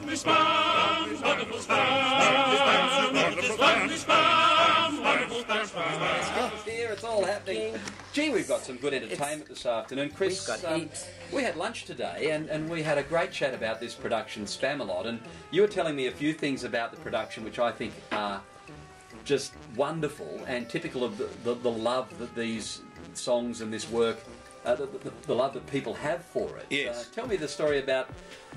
Lovely Spam, wonderful Spam. Lovely Spam, wonderful Spam. Here, it's all happening. Gee, we've got some good entertainment this afternoon. Chris, We've got heaps. we had lunch today and we had a great chat about this production, Spamalot, and you were telling me a few things about the production which I think are just wonderful and typical of the love that these songs and this work, the love that people have for it. Yes. Tell me the story about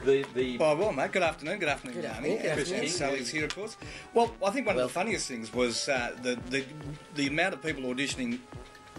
the Well, mate, good afternoon, Barney. afternoon. Chris and Sally's here, of course. Well, I think one of the funniest things was the amount of people auditioning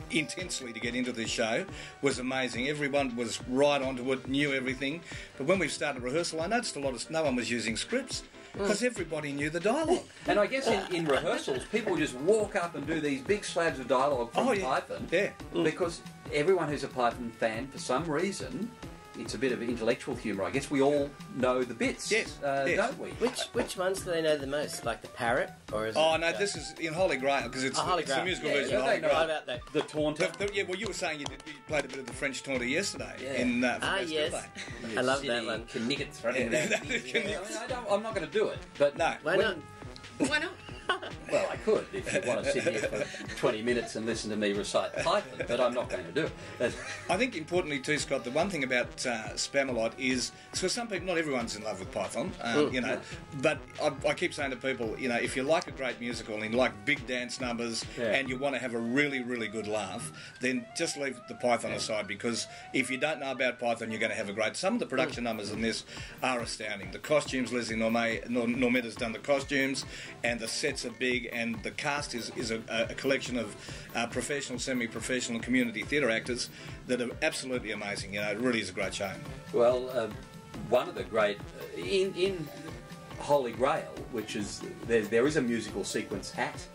intensely to get into this show was amazing. Everyone was right onto it, knew everything. But when we started rehearsal, I noticed no one was using scripts because everybody knew the dialogue. And I guess in rehearsals, people would just walk up and do these big slabs of dialogue from Python. Yeah. Because everyone who's a Python fan, for some reason, it's a bit of intellectual humour. I guess we all know the bits, Yes. don't we? Which ones do they know the most? Like the parrot, or is it? Oh no, this is in Holy Grail because it's Holy the Grail. musical Yeah, version yeah, of Holy they know Grail. about that. The taunter. Yeah, well, you were saying you played a bit of the French taunter yesterday. Yeah. In Yes. I love that one. Knigget threading Yeah. that. I'm not going to do it, but No. Why not? Why not? Well, I could if you want to sit here for 20 minutes and listen to me recite Python, but I'm not going to do it. I think importantly too, Scott, the one thing about Spamalot is, so some people, not everyone's in love with Python, you know, but I keep saying to people, you know, if you like a great musical and you like big dance numbers and you want to have a really, really good laugh, then just leave the Python aside, because if you don't know about Python, you're going to have a great... Some of the production numbers in this are astounding. The costumes, Leslie Normette has done the costumes, and the sets are big, and the cast is a collection of professional, semi-professional community theatre actors that are absolutely amazing. You know, it really is a great show. Well, one of the great... in Holy Grail, which is... There is a musical sequence at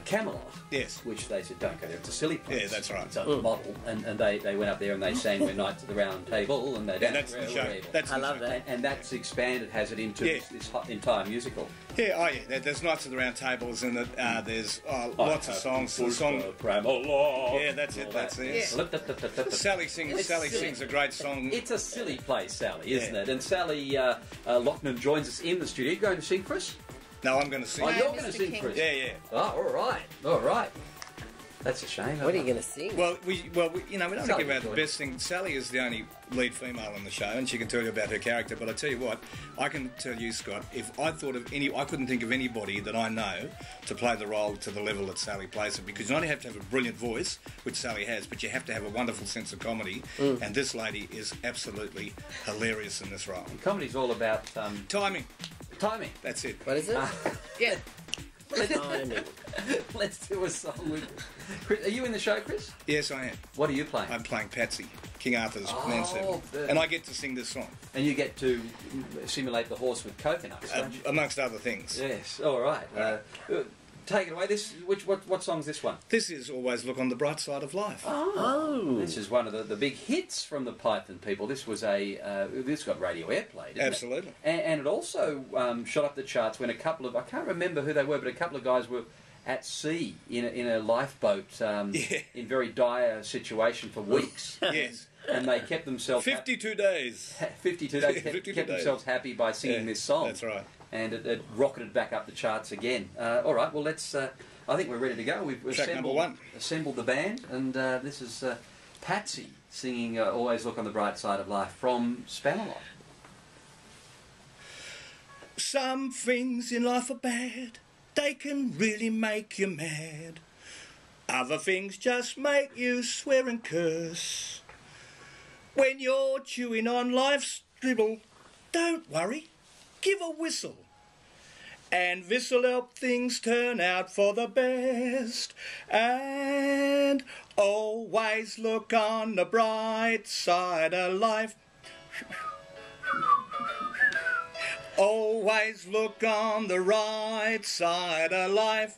Camelot. Yes. Which they said, don't go there, it's a silly place. Yeah, that's right. It's a model. And they went up there and they sang We're Knights of the Round Table, and they that's the show. I love that. And that's expanded, has it into this entire musical. Yeah, There's Knights of the Round Tables, and there's lots of songs. The song... Spamalot. Yeah, that's it. That's it. Yeah. Sally sings a great song. It's a silly place, Sally, isn't it? And Sally Loughnan joins us in the studio. You going to sing, Chris? No, I'm going to sing. Oh, No, you're going to Mr. sing, King. Chris? Yeah. Oh, all right. That's a shame. What are you going to sing? Well, we you know, we don't Sally give out the enjoyed best thing. Sally is the only lead female in the show, and she can tell you about her character. But I tell you what, I can tell you, Scott, if I thought of I couldn't think of anybody that I know to play the role to the level that Sally plays it, because you not only have to have a brilliant voice, which Sally has, but you have to have a wonderful sense of comedy. And this lady is absolutely hilarious in this role. Comedy's all about Timing. timing. That's it. What is it? Yeah. Timing. Let's do a song with Chris. Are you in the show, Chris? Yes, I am. What are you playing? I'm playing Patsy, King Arthur's manservant, the- and I get to sing this song, And you get to simulate the horse with coconuts, don't you? amongst other things. Yes. All right. Take it away. What song's this one? This is Always Look on the Bright Side of Life. Oh. This is one of the big hits from the Python people. This was this got radio airplay, didn't Absolutely. it? And it also shot up the charts when a couple of, I can't remember who they were, but a couple of guys were at sea in a lifeboat in very dire situation for weeks. Yes. And they kept themselves 52 days. 52 days. 52 kept days. themselves happy by singing this song. That's right. And it rocketed back up the charts again. All right, well, let's... I think we're ready to go. We've Track number one. assembled the band, and this is Patsy singing Always Look on the Bright Side of Life from Spamalot. Some things in life are bad. They can really make you mad. Other things just make you swear and curse. When you're chewing on life's dribble, don't worry, give a whistle. And this'll help things turn out for the best. And always look on the bright side of life. Always look on the right side of life.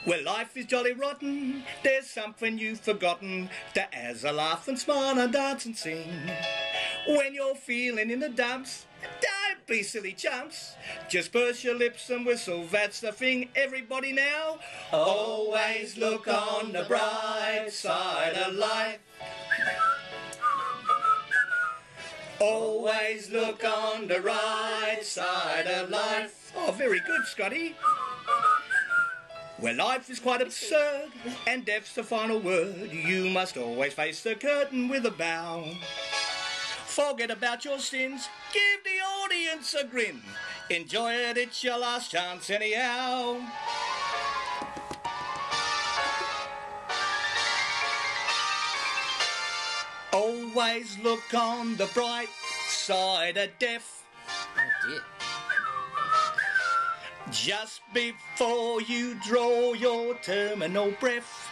Well, life is jolly rotten, there's something you've forgotten, to as a laugh and smile and dance and sing. When you're feeling in the dumps, don't be silly chumps, just purse your lips and whistle, that's the thing, everybody now. Always look on the bright side of life. Always look on the right side of life. Oh, very good, Scotty. Where life is quite absurd and death's the final word, you must always face the curtain with a bow. Forget about your sins, give the audience a grin. Enjoy it, it's your last chance anyhow. Always look on the bright side of death. Oh dear. Just before you draw your terminal breath.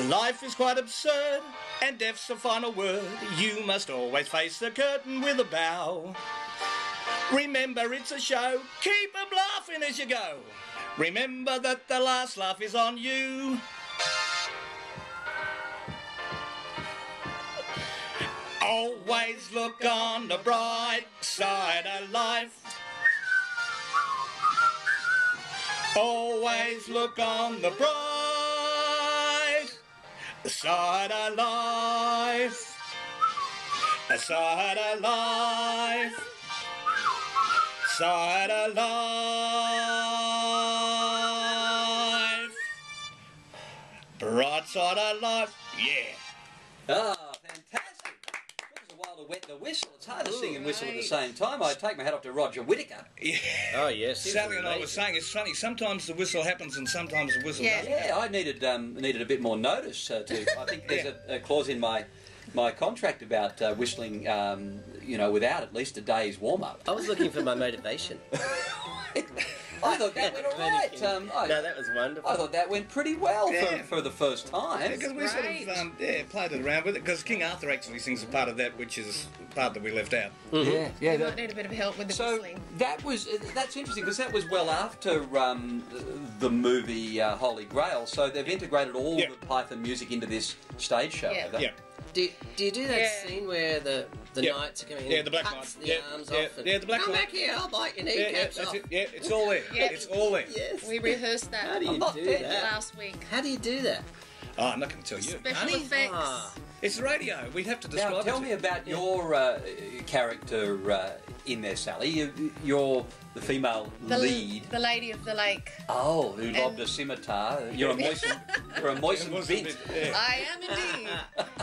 Life is quite absurd and death's the final word. You must always face the curtain with a bow. Remember it's a show, keep 'em laughing as you go. Remember that the last laugh is on you. Always look on the bright side of life. Always look on the bright side of life. A side of life. Side of life. Bright side of life. Yeah. Ah, fantastic. Took us a while to wet the whistle. It's hard to sing and whistle at the same time. I take my hat off to Roger Whittaker. Yeah. Oh yes. Sally and I was saying it's funny. Sometimes the whistle happens and sometimes the whistle doesn't. Yeah, I needed a bit more notice to. I think there's a clause in my contract about whistling, without at least a day's warm up. I was looking for my motivation. I thought that went all right. No, that was wonderful. I thought that went pretty well Yeah. for the first time. Because we sort of played it around with it. Because King Arthur actually sings a part of that, which is a part that we left out. Yeah. You might need a bit of help with the So whistling. that's interesting because that was well after the movie Holy Grail. So they've integrated all Yeah. the Python music into this stage show. Yeah. have they? Yeah. Do you do that Yeah. scene where the Yeah. knights are coming in Yeah, and the black cuts knight. the Yeah, arms yeah, off? And, yeah, the black Come knight. back here, I'll bite your Yeah, kneecaps that's off. it. Yeah, it's all there. Yeah. It's all there. Yes. We rehearsed that How do you not do dead that? last week. How do you do that? Oh, I'm not going to tell you. Special Honey, effects. Ah. it's radio. We'd have to Now, describe tell it. me about your character in there, Sally. You're the female lead. The lady of the lake. Oh, who lobbed a scimitar. You're a moistened bit. Yeah. I am indeed.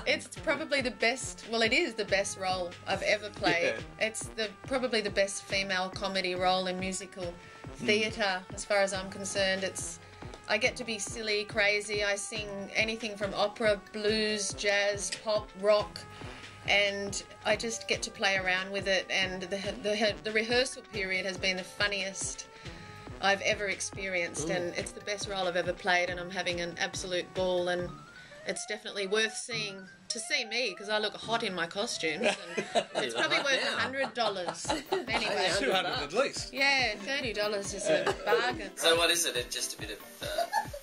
It's probably the best. Well, it is the best role I've ever played. Yeah. It's probably the best female comedy role in musical theatre, as far as I'm concerned. I get to be silly, crazy. I sing anything from opera, blues, jazz, pop, rock, and I just get to play around with it. And the rehearsal period has been the funniest I've ever experienced, and it's the best role I've ever played, and I'm having an absolute ball, and it's definitely worth seeing to see me because I look hot in my costumes, and it's probably worth $100 anyway. 200 at least. Yeah, $30 is a bargain. So what is it? It's just a bit of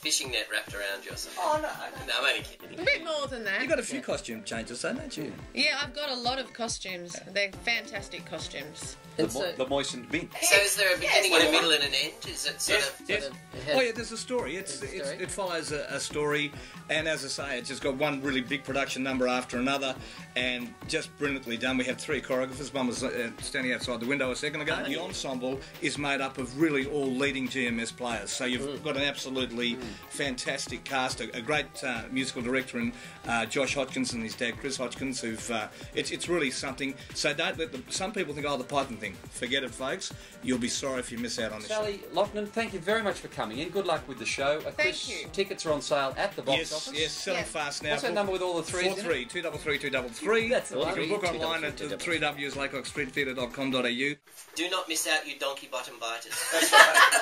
fishing net wrapped around you or something? Oh no, No, I'm only kidding. a bit more than that. You got a few costume changes, though, don't you? Yeah, I've got a lot of costumes. They're fantastic costumes. The moistened bit. So is there a beginning and a middle and an end? Is it sort of... Yes. Sort of it has- Oh yeah, there's a story. It follows a story, and as I say, it's just got one really big production number after another, and just brilliantly done. We have 3 choreographers. One was standing outside the window a second ago. The ensemble is made up of really all leading GMS players. So you've got an absolutely fantastic cast, a great musical director in Josh Hodgkins and his dad Chris Hodgkins. It's really something. So don't let some people think, oh, the Python thing. Forget it, folks. You'll be sorry if you miss out on this. Sally Loughnan, thank you very much for coming in. Good luck with the show. Thank you. Tickets are on sale at the box office. Yes, selling Yeah. fast now. What's that number with all the threes in it? 432323. That's the You one. can book 3 online at 3Ws lakelockstreettheatre.com.au. Do not miss out, you donkey bottom biters. That's right.